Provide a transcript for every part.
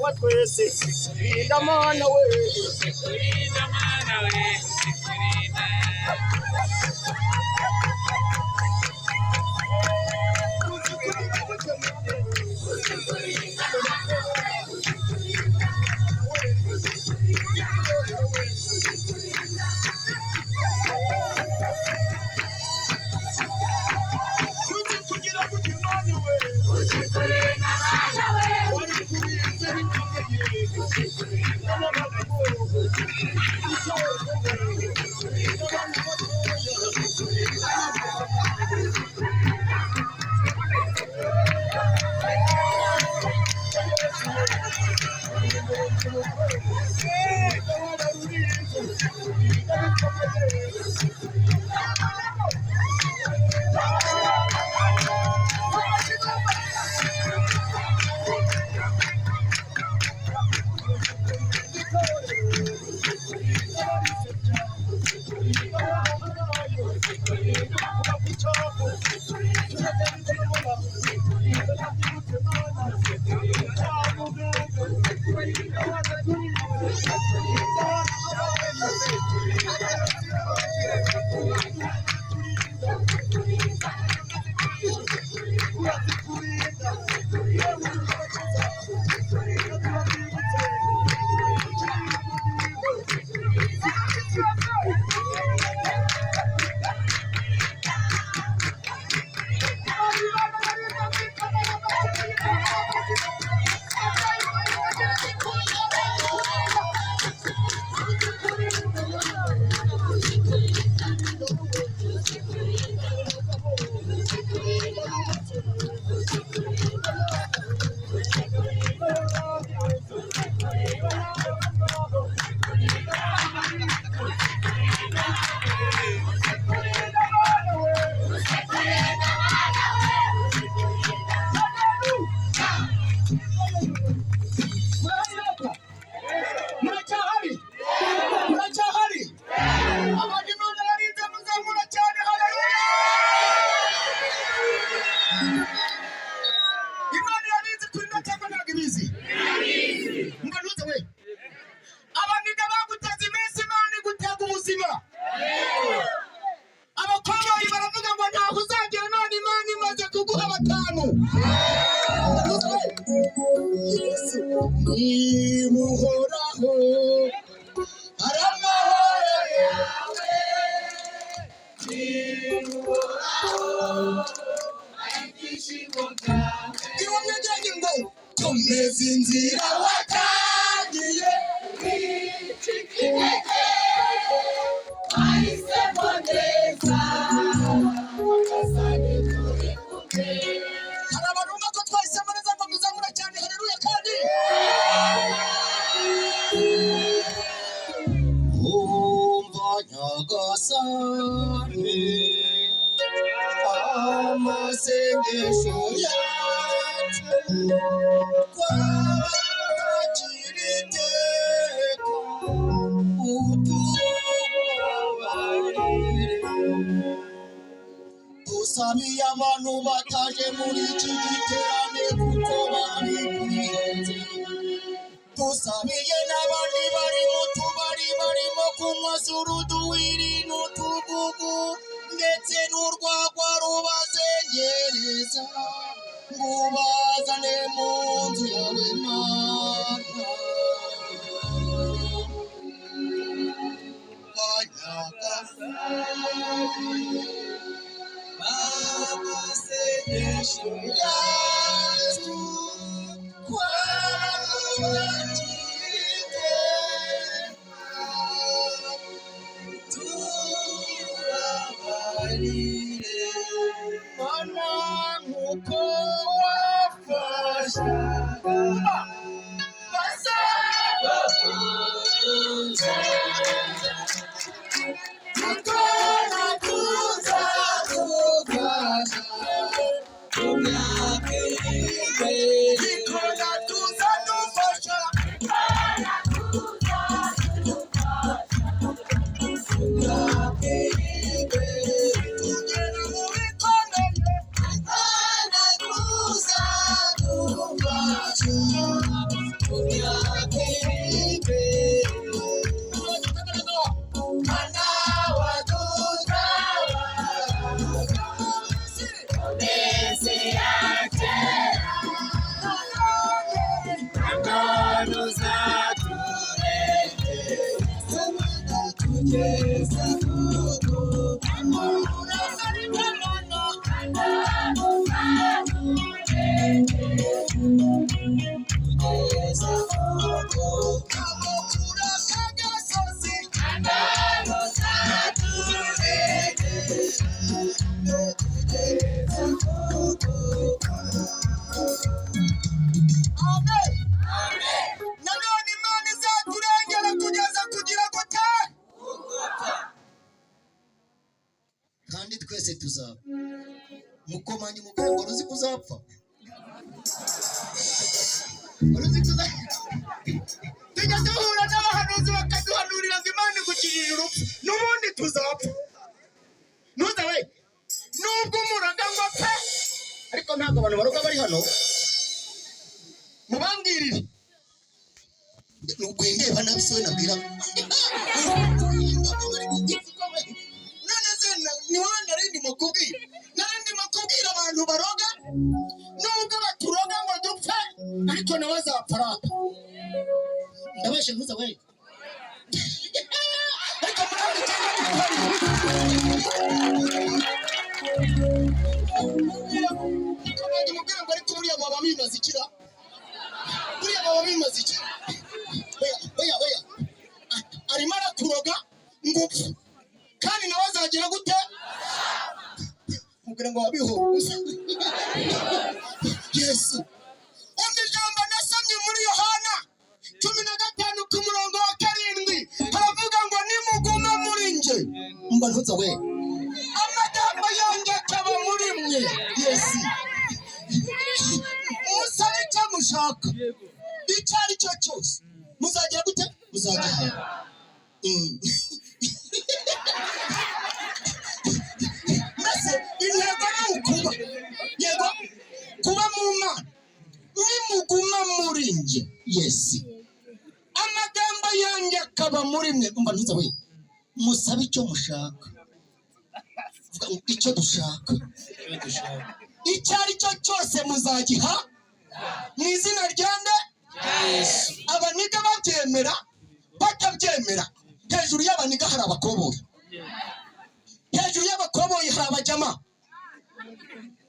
wa twese rinda mana we Yesu nimuhoraho aramahoro yawe nimuhoraho ayigishimo byawe iwamyajyanye ngo komeza inzira watangiye wicikireke wahisemo neza wagasane turi kumwe. Hari abantu bumva ko twahisemo neza ngo muzamura cyane haleluya kandi umva nyagasani amasengesho yacu twakira iteka utubabarire. Dusabiye abantu bataje muri iki giterane kuko bari kwihenze. Dusabiye n'abandi bari mu tubari barimo kunywa suruduwiri n'utugugu ndetse n'urwagwa rubazengereza ngo bazane mu nzu yawe Mana. Banyagasani amasengesho yacu twakiriye tubabarire Mana nk'uko wafashaga basabakuruza tukora tuzakufasha mu myaka iri imbere ikora tuzadufasha nanone Imana izaturengera kugeza kugira gute kandi twese tuzapfa mukomanye umugore ngo ruzi kuzapfa ruzi kuzapfa tujya duhura n'abahanuzi bakaduhanurira ngo Imana igukirira urupfu n'ubundi tuzapfa ntuza we nubwo umuraga ngo apfe ariko ntabwo abantu baroga bari hano mubambwirire nukwendeba nabi siwe nabwira none se niwowe narindimo kubwira abantu baroga nubwo baturoga ngo dupfe ariko nawe azapfarata ndabeshe ntuza we ariko murandi mubwira ngo ariko buriya baba bimaze ikira buriya baba bimaze iki oya arimo arakuroga ngo upfe kandi nawe azagira gute mubwira ngo wabihuza Yesu umva ijambo nasomye muri Yohana 15 ku murongo wa 7 haravuga ngo nimuguma muri nje mba ntuza we amagambo yanjye akaba muri mwe Yesu musaba icyo mushaka icyo ari cyo cyose muzagira gute muzagiha mbese intego ni ukuba yego kuba mu Mana nimuguma muri nje Yesu amagambo yanjye akaba muri mwe umva ntuza we musaba icyo mushaka icyo dushaka icyo ari cyo cyose muzagiha mu izina rya nde Yesu abaniga babyemera batabyemera hejuru y'abaniga hari abakoboyi hejuru y'abakoboyi hari abajama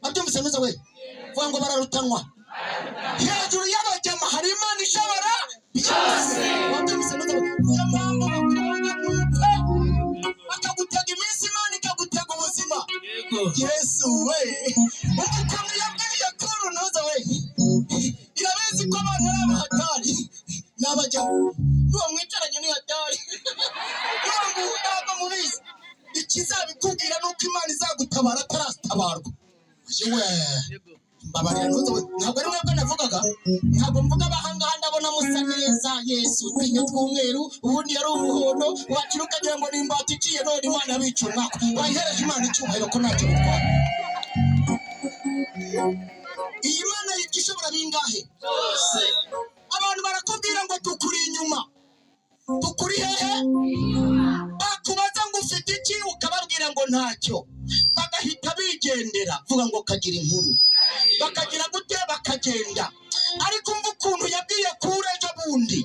abyumvise neza we vuga ngo bararutanwa hejuru y'abajama hari Imana ishobora byose abyumvise neza we niyo mpamvu bakunda n'upfe bakagutega iminsi Imana ikagutega ubuzima Yesu we ukuntu yabwiye kuru ntuza we irabizi ko abantu ari abahatari n'abajama n'uwo mwicaranye ni hatari ntabwo mubizi ikizabikubwira nuko Imana izagutabara ataratabarwa yewe mbabarira ntuza we ntabwo ari mwebwe navugaga ntabwo mvuga abahangaha ndabona musa neza Yesu twinyo tw'umweru ubundi yari umuhondo wakira ukagira ngo ni imbata iciye none Imana yabica umwaka wayihereje Imana icyubahiro ko ntacyo bitwara iyi Mana yitwa ishobora bingahe byose abantu barakubwira ngo tukuri inyuma tukuri hehe bakubaza ngo ufite iki ukababwira ngo ntacyo bagahita bigendera vuga ngo kagira inkuru bakagira gute bakagenda ariko umva ukuntu yabwiye kure ejo bundi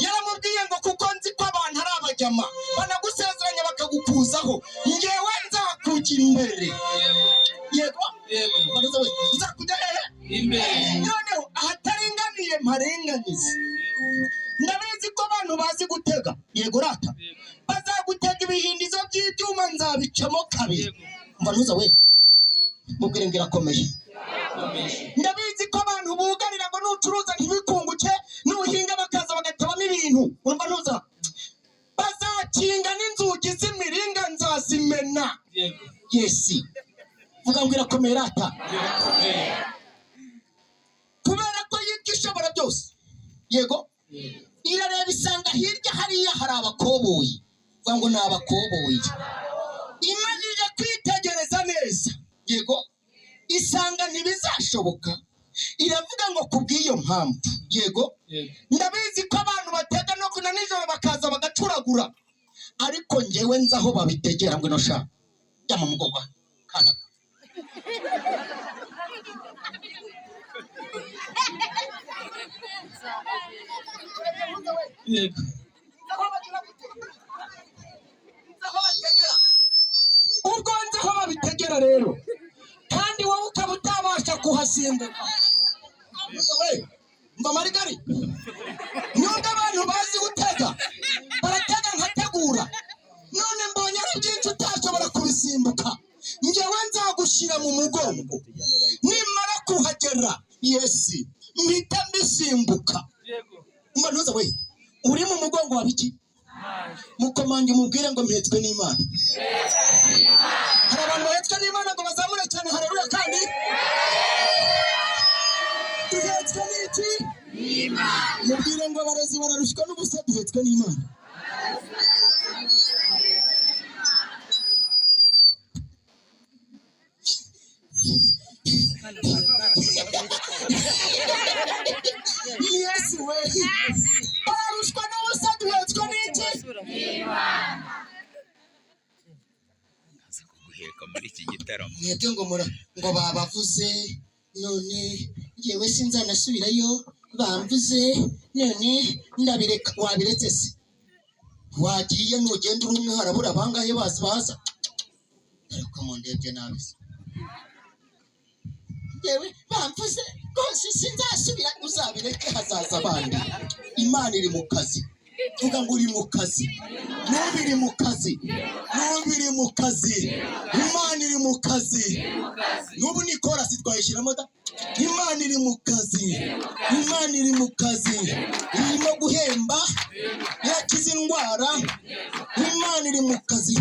yaramubwiye ngo kuko nzi ko abantu ari abajama banagusezeranya bakagukuzaho ngewe nzakujya imbere yego nzakujya hehe imbere noneho ahataringaniye mparenganize ndabizi ko abantu bazi gutega yego rata bazagutega ibihindizo by'ibyuma nzabicamo kabiri mba ntuza we mubwire ngo irakomeye ndabizi ko abantu bugarira ngo nucuruza ntibikunguke nuhinga bakaza bagatabamo ibintu urumva ntuza bazakinga n'inzugi z'imiringa nzazimena Yesi vuga ngo irakomeye rata kubera ko yitwa ishobora byose yego irareba isanga hirya hariya hari abakoboyi vuga ngo ni abakoboyi imanije kwitegereza neza yego isanga ntibizashoboka iravuga ngo kubw'iyo mpamvu yego ndabizi ko abantu batega no kuna nijoro bakaza bagacuragura ariko ngewe nzi aho babitegera ngo nosha jya mu mugongo kana gutega rero kandi wowe ukaba utabasha kuhasimbuka. Mva marigari nubwo abantu bazi gutega baratega nkategura, none mbonye ari byinshi utashobora kubisimbuka, njyewe nzagushyira mu mugongo, nimara kuhagera yesi mpita mbisimbuka. Ngo ntuza we uri mu mugongo wa biki? Mukomange mubwire ngo mpetswe n'Imana. Hari abantu bahetswe n'Imana ngo bazamure cyane haleluya. Kandi duhetswe n'iki? N'Imana. Mubwire ngo abarezi bararushywa n'ubusa, duhetswe n'Imana. Yes we bararushywa n'ubusa, duhetswe n'iki? N'Imana. Muri iki gitaramo mwebwe ngo ngo babavuze none yewe sinzanasubirayo, bamvuze none ndabireka. Wabiretse se? Wagiye nugenda uri umwe harabura abangahe baza ariko mu ndebye nabi se. Yewe bamvuze rwose sinzasubira, uzabireke hazaza abandi. Imana iri mu kazi. Vuga ngo uri mu kazi. Nubiri mu kazi. Nubiri mu kazi. Imana iri mu kazi. Nubu ni korasi twayishyiramo da. Imana iri mu kazi. Imana iri mu kazi. Irimo guhemba, irakiza indwara. Imana iri mu kazi.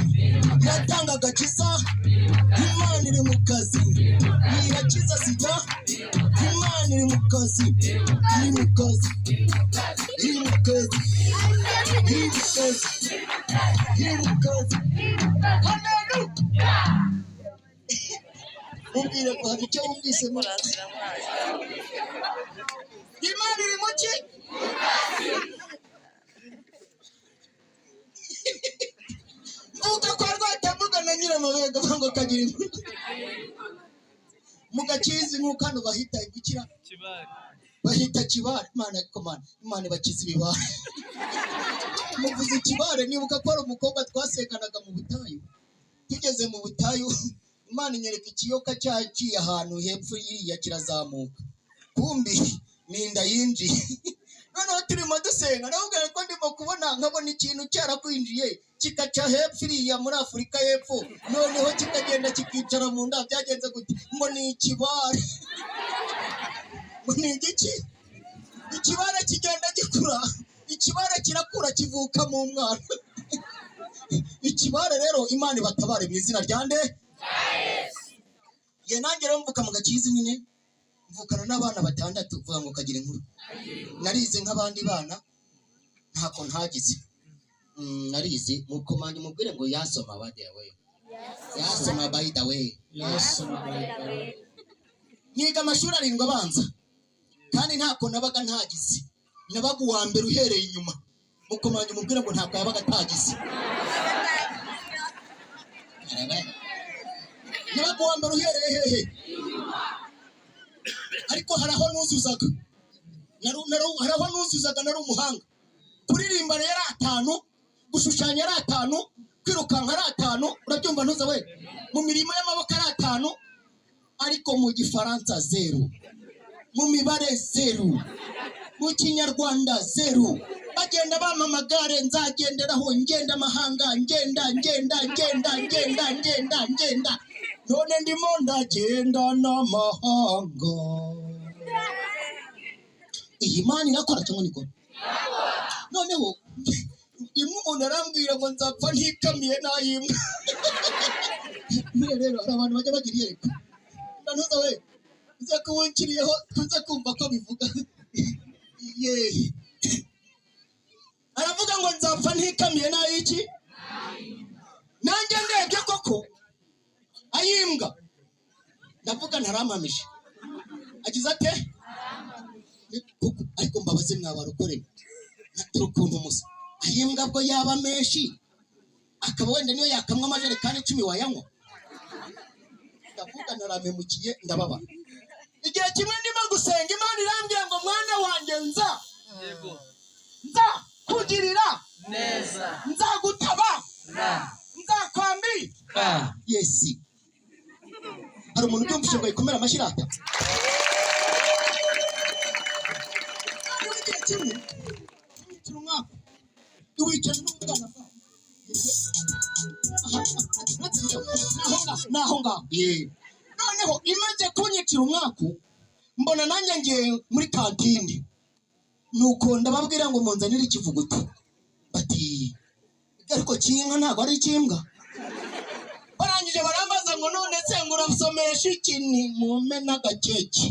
Iratanga agakiza. Imana iri mu kazi. Irakiza sida. Imana iri mu kazi. Iri mu kazi. Iri mu kazi. Iri mu kazi. Iri mu kazi. Haleluya. Mubwire ko hari icyo wumvise mu Imana iri mu ki? Mvuga ko rwatavuga na Nyiramabega ngo kagira inkuru. Mugakizi nk'uko hano bahita gukira kibare, bahita kibare. Imana bakiza ibibare. Muvuze kibare nibuka ko ari umukobwa twasekanaga mu butayu. Tugeze mu butayu Imana inyereka ikiyoka cyaciye ahantu hepfo yiriya kirazamuka, kumbi ninda yinjiye. Noneho turimo dusenga, navuga ko ndimo kubona nkabona ikintu cyarakwinjiye kikaca hepfo iriya muri Afurika y'Epfo, noneho kikagenda kikicara mu nda. Byagenze gute? Ngo ni ikibare. Ngo ni igiki? Ikibare kigenda gikura, ikibare kirakura kivuka mu mwana. Ikibare rero Imana ibatabare mu izina rya nde? Ye nanjye rero mvuka mu Gakizi nyine, mvukana n'abana 6. Vuga ngo kagira inkuru. Narize nk'abandi bana ntako ntagize. Narize mukomanje mubwire ngo yasoma by the way. Yasoma by the way. Yasoma by the way. Niga amashuri 7 abanza kandi ntako nabaga ntagize. Nabaga uwa mbere uhereye inyuma. Mukomanje mubwire ngo ntako yabaga atagize. Nabaga uwa mbere uhereye hehe? Ariko haraho nuzuzaga. Haraho nuzuzaga nari umuhanga. Kuririmba yari 5, gushushanya yari 5, kwirukanka ari 5. Urabyumva ntuza we? Mu mirimo y'amaboko ari 5, ariko mu gifaransa 0, mu mibare 0, mu kinyarwanda 0. Bagenda bamamagare nzagenderaho, ngenda amahanga, ngenda. None ndimo ndagenda n'amahanga. Iyi Imana irakora cyangwa niko? Noneho imwe umuntu arambwira ngo nzapfa ntikamiye nayimbwa. Rero abantu bajya bagira yereka. Ntuza we uza kuwunkiriyeho tuze kumva ko bivuga. Aravuga ngo nzapfa ntikamiye nayiki? Nanjye ndebye koko ayimbwa. Ndavuga ntaramamisha. Agize ate? Ariko mbabaze mwabarukore. Naturi ukuntu musa. Ayimbwa bwo yaba menshi. Akaba wenda niyo yakamwa amajerekani 10 wayanywa. Ndavuga naramemukiye ndababa. Igihe kimwe ndimo gusenga Imana irambwiye ngo mwana wanjye nza kugirira neza, nzagutaba, nzakwambika. Yesi hari umuntu ubyumvise ngo yikomere amashirata igihe kimwe kiri umwaka iwicara n'umwana naho ngaho noneho imaze kunyicira umwaku mbona nanjye ngiye muri kantine nuko ndababwira ngo munzanire ikivuguto bati ariko kinka ntabwo ari ikimbwa barangije barambaza ngo none se ngo urasomesha iki ni mume n'agakeke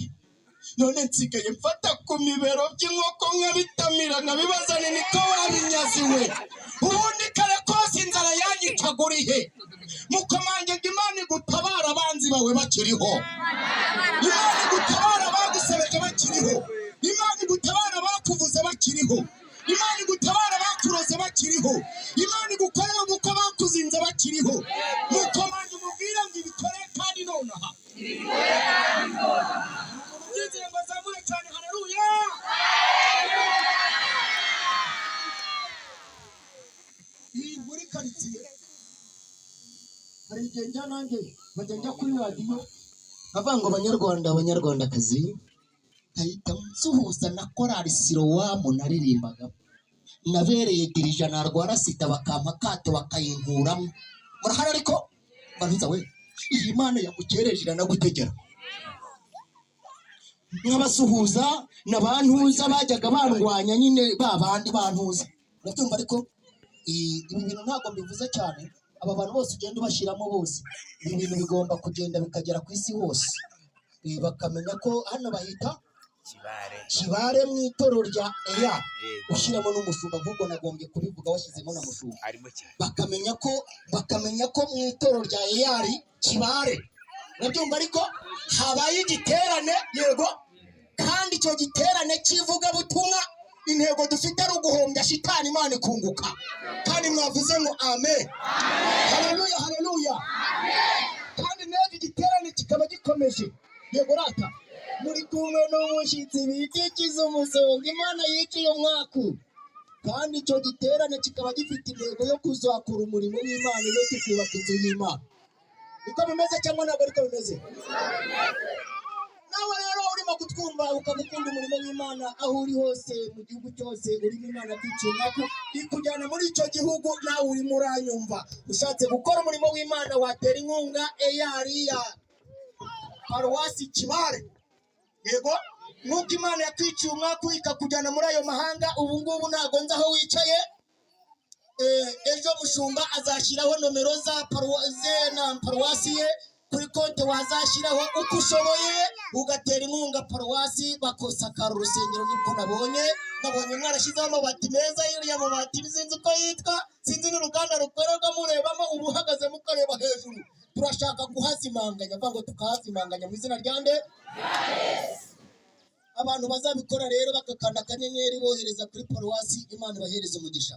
none nsigaye mfata ku mibero by'inkoko nkabitamira nkabibazane niko wabinyaziwe ubundi kare kose inzara yanyicagurihe mukomange ngo Imana igutabara abanzi bawe bakiriho Imana igutabara bagusebeje bakiriho Imana igutabara bakuvuze bakiriho Imana igutabara bakuroze bakiriho Imana igukorera uko bakuzinze bakiriho mukomange umubwire ngo ibikore kandi nonaha ngo azamure cyane haleluya muri karitsiye hari igihe njya nanjye bajya njya kuri radiyo avuga ngo abanyarwandakazi nkahita nsuhuza na korali Silowamu naririmbaga nabereye dirija narwara sida bakampa kato bakayinkuramo murahari ariko baruza we iyi Mana yamukereje iranagutegera nk'abasuhuza n'abantuza bajyaga bandwanya nyine babandi bantuza urabyumva ariko ibi bintu ntabwo mbivuze cyane aba bantu bose ugenda ubashyiramo bose ibi bintu bigomba kugenda bikagera ku isi hose bakamenya ko hano bahita kibare mu itorero rya Eya ushyiramo n'umushumba nk'ubwo nagombye kubivuga washyizemo na mushumba bakamenya ko mu itorero rya Eyari kibare urabyumva ariko habaye igiterane yego kandi icyo giterane kivuga butumwa intego dufite ari uguhombya shitani Imana ikunguka kandi mwavuze ngo amen haleluya haleluya kandi neza igiterane kikaba gikomeje yego rata muri kumwe n'umushyitsi bikikiza umusonga Imana yiciye umwaku kandi icyo giterane kikaba gifite intego yo kuzakura umurimo w'Imana no tukubaka inzu y'Imana niko bimeze cyangwa ntabwo ariko bimeze nawe rero urimo kutwumva ukagukunda umurimo w'Imana aho uri hose mu gihugu cyose urimo Imana kwicunga ko ikujyana muri icyo gihugu nawe urimo uranyumva ushatse gukora umurimo w'Imana watera inkunga Eyari ya paruwasi Kibare yego nk'uko Imana yakwiciye umwaka ikakujyana muri ayo mahanga ubu ngubu ntabwo nzi aho wicaye ejo mushumba azashyiraho nomero za paruwasi ye kuri konti wazashyiraho uko ushoboye ugatera inkunga paruwasi bakosakara urusengero nibwo nabonye mwarashyizeho amabati meza y'iriya mabati sinzi uko yitwa sinzi n'uruganda rukorerwa murebamo ubu uhagaze mukareba hejuru turashaka kuhazimanganya avuga ngo tukahazimanganya mu izina rya nde abantu bazabikora rero bagakanda akanyenyeri bohereza kuri paruwasi Imana ibahereza umugisha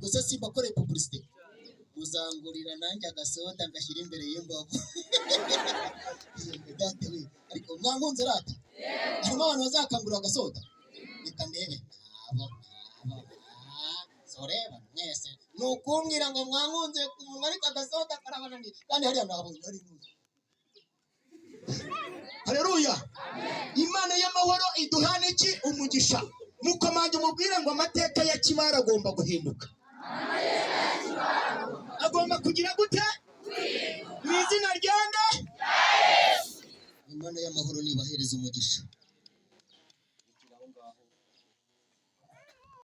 gusa simbakoreye publicité uzangurira nanjye agasoda ngashyira imbere y'imbavu ariko mwankunze rata harimo abantu bazakangurira agasoda reka ndebe soreba mwese nukumbwira ngo mwankunze umuntu ariko agasoda karabananiye kandi hariya nabonye hari n'undi haleluya Imana y'amahoro iduhana iki umugisha mukomange umubwire ngo amateka ya Kibare agomba guhinduka agomba kugira gute mu izina rya nde Imana y'amahoro nibahereza umugisha